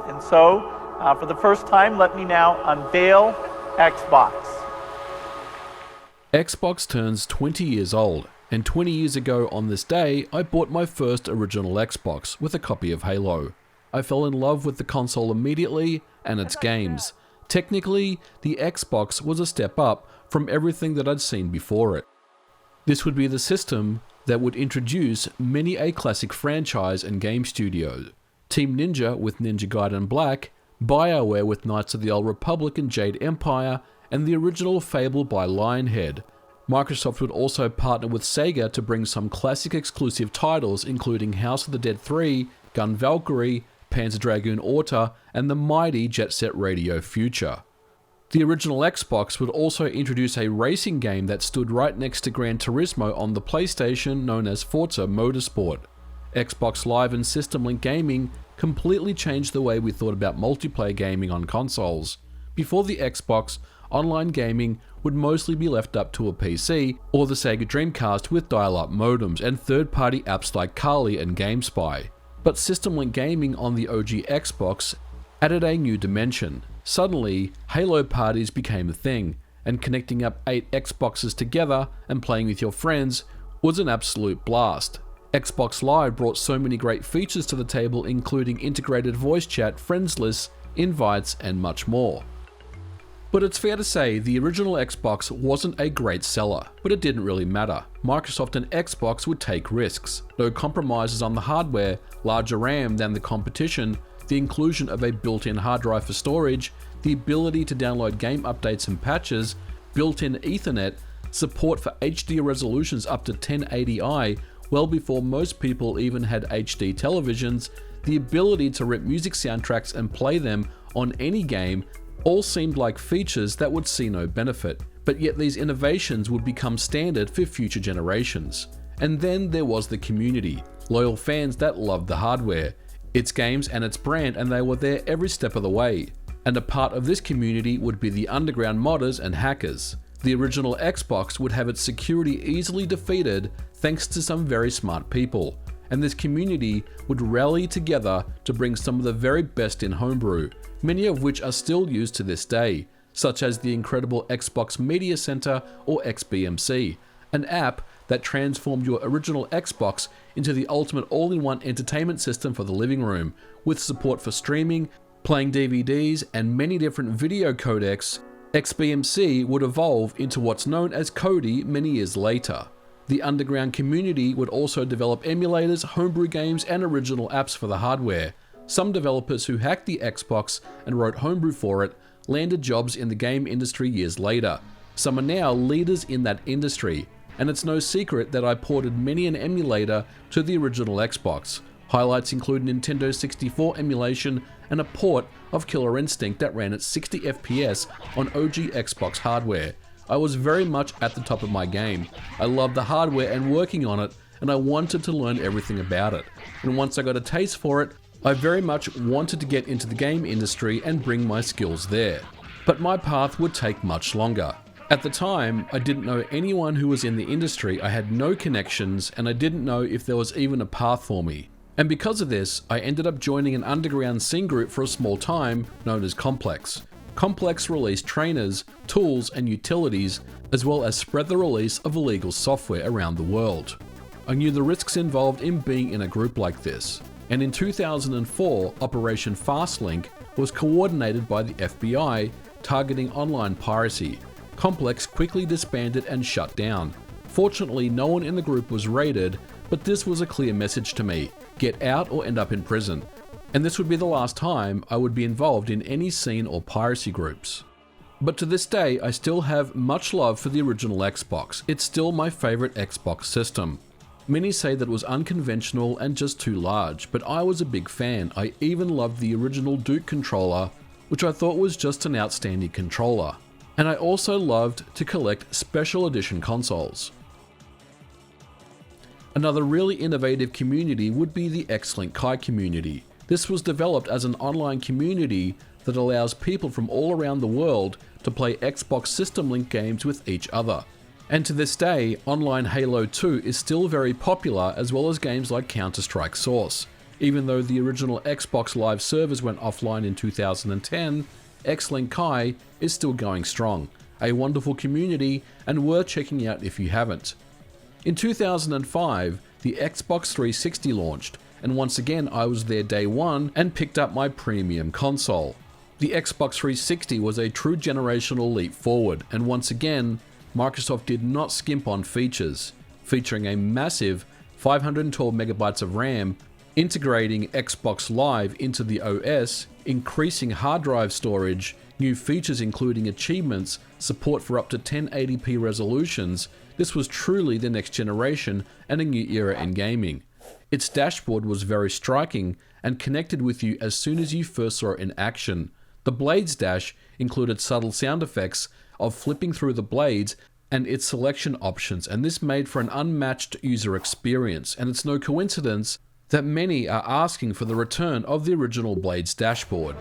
And so, for the first time, let me now unveil Xbox. Xbox turns 20 years old, and 20 years ago on this day, I bought my first original Xbox with a copy of Halo. I fell in love with the console immediately and its games. Technically, the Xbox was a step up from everything that I'd seen before it. This would be the system that would introduce many a classic franchise and game studio. Team Ninja with Ninja Gaiden Black, BioWare with Knights of the Old Republic and Jade Empire, and the original Fable by Lionhead. Microsoft would also partner with Sega to bring some classic exclusive titles including House of the Dead 3, Gun Valkyrie, Panzer Dragoon Orta, and the mighty Jet Set Radio Future. The original Xbox would also introduce a racing game that stood right next to Gran Turismo on the PlayStation known as Forza Motorsport. Xbox Live and System Link gaming completely changed the way we thought about multiplayer gaming on consoles. Before the Xbox, online gaming would mostly be left up to a PC or the Sega Dreamcast with dial-up modems and third-party apps like Kali and GameSpy. But System Link gaming on the OG Xbox added a new dimension. Suddenly, Halo parties became a thing, and connecting up 8 Xboxes together and playing with your friends was an absolute blast. Xbox Live brought so many great features to the table, including integrated voice chat, friends lists, invites, and much more. But it's fair to say the original Xbox wasn't a great seller, but it didn't really matter. Microsoft and Xbox would take risks. No compromises on the hardware, larger RAM than the competition, the inclusion of a built-in hard drive for storage, the ability to download game updates and patches, built-in Ethernet, support for HD resolutions up to 1080i, well before most people even had HD televisions, the ability to rip music soundtracks and play them on any game, all seemed like features that would see no benefit, but yet these innovations would become standard for future generations. And then there was the community, loyal fans that loved the hardware, its games and its brand, and they were there every step of the way. And a part of this community would be the underground modders and hackers. The original Xbox would have its security easily defeated thanks to some very smart people, and this community would rally together to bring some of the very best in homebrew, many of which are still used to this day, such as the incredible Xbox Media Center or XBMC, an app that transformed your original Xbox into the ultimate all-in-one entertainment system for the living room, with support for streaming, playing DVDs, and many different video codecs. XBMC would evolve into what's known as Kodi many years later. The underground community would also develop emulators, homebrew games, and original apps for the hardware. Some developers who hacked the Xbox and wrote homebrew for it landed jobs in the game industry years later. Some are now leaders in that industry, and it's no secret that I ported many an emulator to the original Xbox. Highlights include Nintendo 64 emulation and a port of Killer Instinct that ran at 60 FPS on OG Xbox hardware. I was very much at the top of my game. I loved the hardware and working on it, and I wanted to learn everything about it. And once I got a taste for it, I very much wanted to get into the game industry and bring my skills there. But my path would take much longer. At the time, I didn't know anyone who was in the industry, I had no connections, and I didn't know if there was even a path for me. And because of this, I ended up joining an underground scene group for a small time known as Complex. Complex released trainers, tools, and utilities, as well as spread the release of illegal software around the world. I knew the risks involved in being in a group like this, and in 2004, Operation Fastlink was coordinated by the FBI, targeting online piracy. Complex quickly disbanded and shut down. Fortunately, no one in the group was raided, but this was a clear message to me: get out or end up in prison. And this would be the last time I would be involved in any scene or piracy groups. But to this day, I still have much love for the original Xbox. It's still my favorite Xbox system. Many say that it was unconventional and just too large, but I was a big fan. I even loved the original Duke controller, which I thought was just an outstanding controller. And I also loved to collect special edition consoles. Another really innovative community would be the X-Link Kai community. This was developed as an online community that allows people from all around the world to play Xbox System Link games with each other. And to this day, online Halo 2 is still very popular, as well as games like Counter-Strike Source. Even though the original Xbox Live servers went offline in 2010, Xlink Kai is still going strong, a wonderful community and worth checking out if you haven't. In 2005, the Xbox 360 launched, and once again I was there day one and picked up my premium console. The Xbox 360 was a true generational leap forward, and once again, Microsoft did not skimp on features, featuring a massive 512 megabytes of RAM, integrating Xbox Live into the OS, increasing hard drive storage, new features including achievements, support for up to 1080p resolutions. This was truly the next generation and a new era in gaming. Its dashboard was very striking and connected with you as soon as you first saw it in action. The Blades dash included subtle sound effects of flipping through the blades and its selection options, and this made for an unmatched user experience, and it's no coincidence that many are asking for the return of the original Blades dashboard.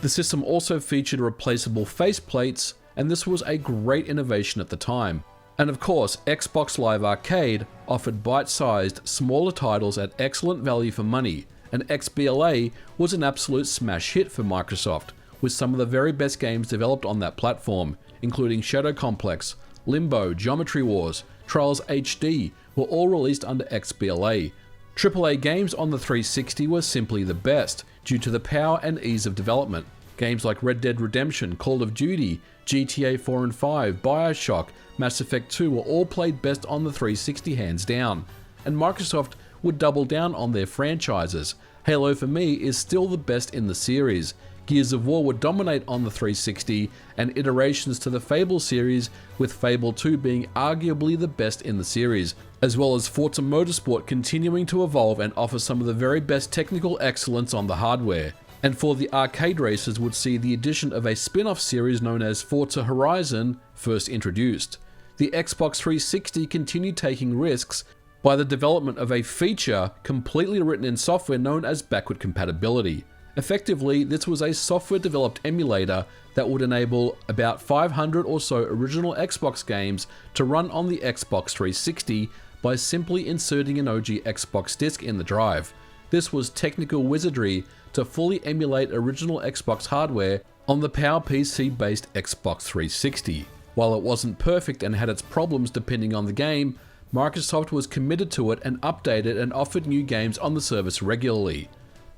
The system also featured replaceable faceplates, and this was a great innovation at the time. And of course, Xbox Live Arcade offered bite-sized, smaller titles at excellent value for money, and XBLA was an absolute smash hit for Microsoft, with some of the very best games developed on that platform, including Shadow Complex, Limbo, Geometry Wars, Trials HD, were all released under XBLA. AAA games on the 360 were simply the best, due to the power and ease of development. Games like Red Dead Redemption, Call of Duty, GTA 4 and 5, Bioshock, Mass Effect 2 were all played best on the 360 hands down, and Microsoft would double down on their franchises. Halo for me is still the best in the series. Gears of War would dominate on the 360, and iterations to the Fable series, with Fable 2 being arguably the best in the series, as well as Forza Motorsport continuing to evolve and offer some of the very best technical excellence on the hardware. And for the arcade racers would see the addition of a spin-off series known as Forza Horizon first introduced. The Xbox 360 continued taking risks by the development of a feature completely written in software known as backward compatibility. Effectively, this was a software-developed emulator that would enable about 500 or so original Xbox games to run on the Xbox 360 by simply inserting an OG Xbox disc in the drive. This was technical wizardry to fully emulate original Xbox hardware on the PowerPC-based Xbox 360. While it wasn't perfect and had its problems depending on the game, Microsoft was committed to it and updated and offered new games on the service regularly.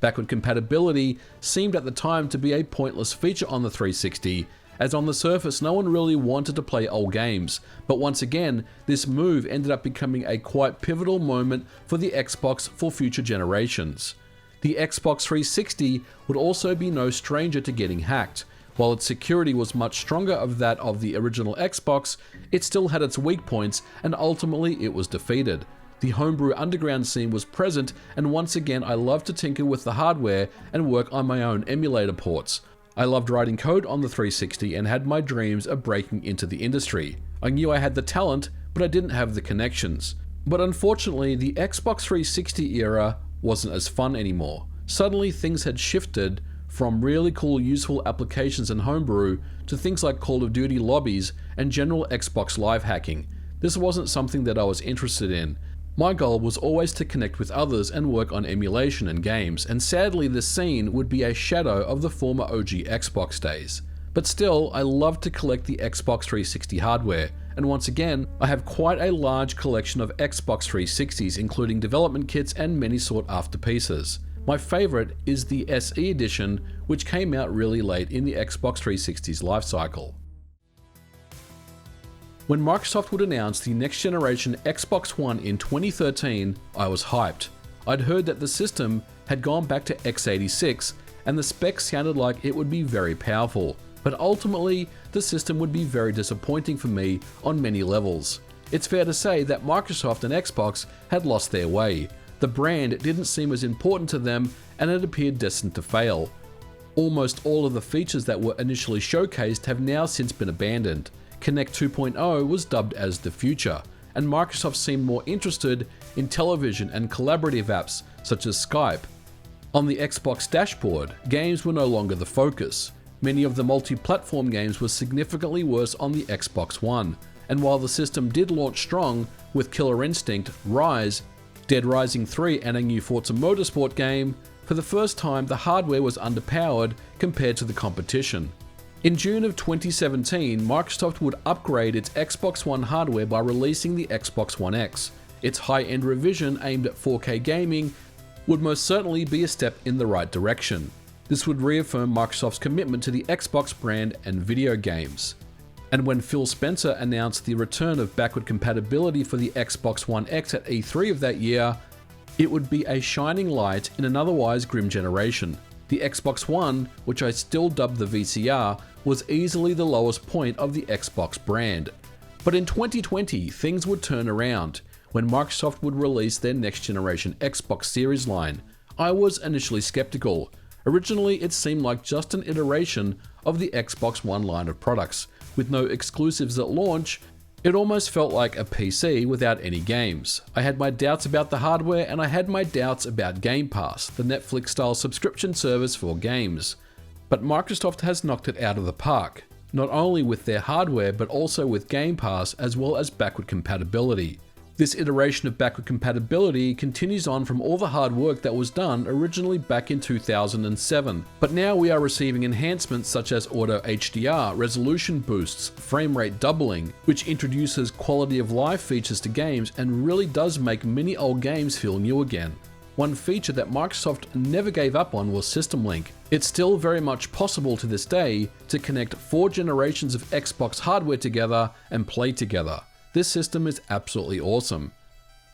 Backward compatibility seemed at the time to be a pointless feature on the 360, as on the surface no one really wanted to play old games, but once again, this move ended up becoming a quite pivotal moment for the Xbox for future generations. The Xbox 360 would also be no stranger to getting hacked. While its security was much stronger of that of the original Xbox, it still had its weak points, and ultimately it was defeated. The homebrew underground scene was present, and once again I loved to tinker with the hardware and work on my own emulator ports. I loved writing code on the 360 and had my dreams of breaking into the industry. I knew I had the talent, but I didn't have the connections. But unfortunately, the Xbox 360 era wasn't as fun anymore. Suddenly things had shifted from really cool useful applications and homebrew to things like Call of Duty lobbies and general Xbox Live hacking. This wasn't something that I was interested in. My goal was always to connect with others and work on emulation and games, and sadly this scene would be a shadow of the former OG Xbox days. But still, I love to collect the Xbox 360 hardware, and once again, I have quite a large collection of Xbox 360s, including development kits and many sought after pieces. My favourite is the SE edition, which came out really late in the Xbox 360's lifecycle. When Microsoft would announce the next generation Xbox One in 2013, I was hyped. I'd heard that the system had gone back to x86 and the specs sounded like it would be very powerful, but ultimately the system would be very disappointing for me on many levels. It's fair to say that Microsoft and Xbox had lost their way. The brand didn't seem as important to them and it appeared destined to fail. Almost all of the features that were initially showcased have now since been abandoned. Kinect 2.0 was dubbed as the future, and Microsoft seemed more interested in television and collaborative apps such as Skype. On the Xbox dashboard, games were no longer the focus. Many of the multi-platform games were significantly worse on the Xbox One, and while the system did launch strong with Killer Instinct, Rise, Dead Rising 3 and a new Forza Motorsport game, for the first time the hardware was underpowered compared to the competition. In June of 2017, Microsoft would upgrade its Xbox One hardware by releasing the Xbox One X. Its high-end revision aimed at 4K gaming would most certainly be a step in the right direction. This would reaffirm Microsoft's commitment to the Xbox brand and video games. And when Phil Spencer announced the return of backward compatibility for the Xbox One X at E3 of that year, it would be a shining light in an otherwise grim generation. The Xbox One, which I still dub the VCR, was easily the lowest point of the Xbox brand. But in 2020, things would turn around when Microsoft would release their next generation Xbox Series line. I was initially skeptical. Originally, it seemed like just an iteration of the Xbox One line of products. With no exclusives at launch, it almost felt like a PC without any games. I had my doubts about the hardware, and I had my doubts about Game Pass, the Netflix-style subscription service for games. But Microsoft has knocked it out of the park, not only with their hardware but also with Game Pass as well as backward compatibility. This iteration of backward compatibility continues on from all the hard work that was done originally back in 2007, but now we are receiving enhancements such as auto HDR, resolution boosts, frame rate doubling, which introduces quality of life features to games and really does make many old games feel new again. One feature that Microsoft never gave up on was System Link. It's still very much possible to this day to connect 4 generations of Xbox hardware together and play together. This system is absolutely awesome.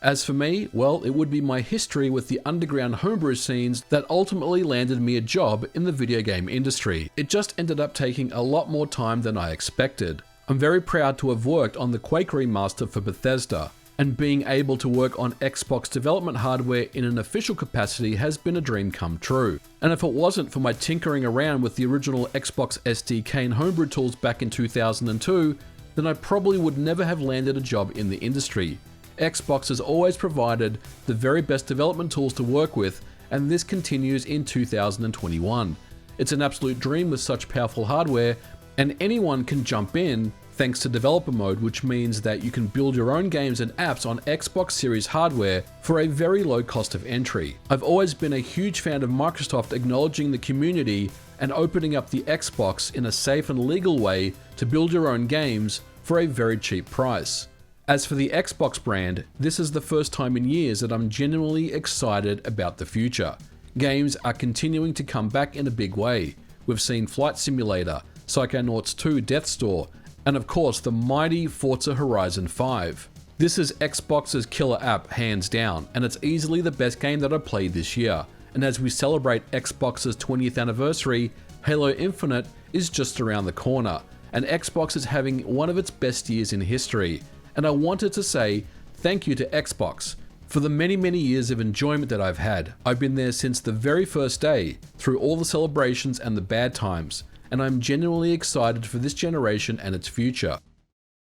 As for me, well, it would be my history with the underground homebrew scenes that ultimately landed me a job in the video game industry. It just ended up taking a lot more time than I expected. I'm very proud to have worked on the Quake remaster for Bethesda, and being able to work on Xbox development hardware in an official capacity has been a dream come true. And if it wasn't for my tinkering around with the original Xbox SDK and homebrew tools back in 2002, then I probably would never have landed a job in the industry. Xbox has always provided the very best development tools to work with, and this continues in 2021. It's an absolute dream with such powerful hardware, and anyone can jump in thanks to developer mode, which means that you can build your own games and apps on Xbox Series hardware for a very low cost of entry. I've always been a huge fan of Microsoft acknowledging the community and opening up the Xbox in a safe and legal way to build your own games for a very cheap price. As for the Xbox brand, this is the first time in years that I'm genuinely excited about the future. Games are continuing to come back in a big way. We've seen Flight Simulator, Psychonauts 2 Death Store, and of course the mighty Forza Horizon 5. This is Xbox's killer app hands down, and it's easily the best game that I've played this year. And as we celebrate Xbox's 20th anniversary, Halo Infinite is just around the corner, and Xbox is having one of its best years in history. And I wanted to say thank you to Xbox for the many years of enjoyment that I've had. I've been there since the very first day, through all the celebrations and the bad times, and I'm genuinely excited for this generation and its future.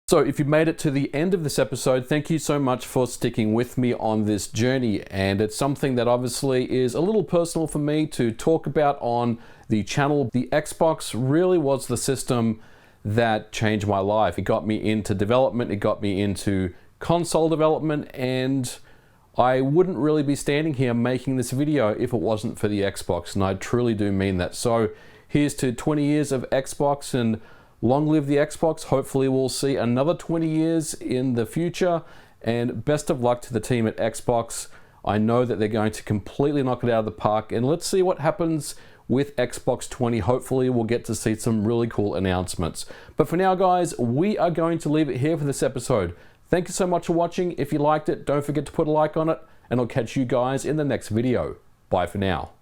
So if you've made it to the end of this episode, thank you so much for sticking with me on this journey. And it's something that obviously is a little personal for me to talk about on the channel. The Xbox really was the system that changed my life. It got me into development, it got me into console development, and I wouldn't really be standing here making this video if it wasn't for the Xbox, and I truly do mean that. So here's to 20 years of Xbox, and long live the Xbox. Hopefully we'll see another 20 years in the future, and best of luck to the team at Xbox. I know that they're going to completely knock it out of the park, and let's see what happens with Xbox 20. Hopefully we'll get to see some really cool announcements. But for now, guys, we are going to leave it here for this episode. Thank you so much for watching. If you liked it, don't forget to put a like on it, and I'll catch you guys in the next video. Bye for now.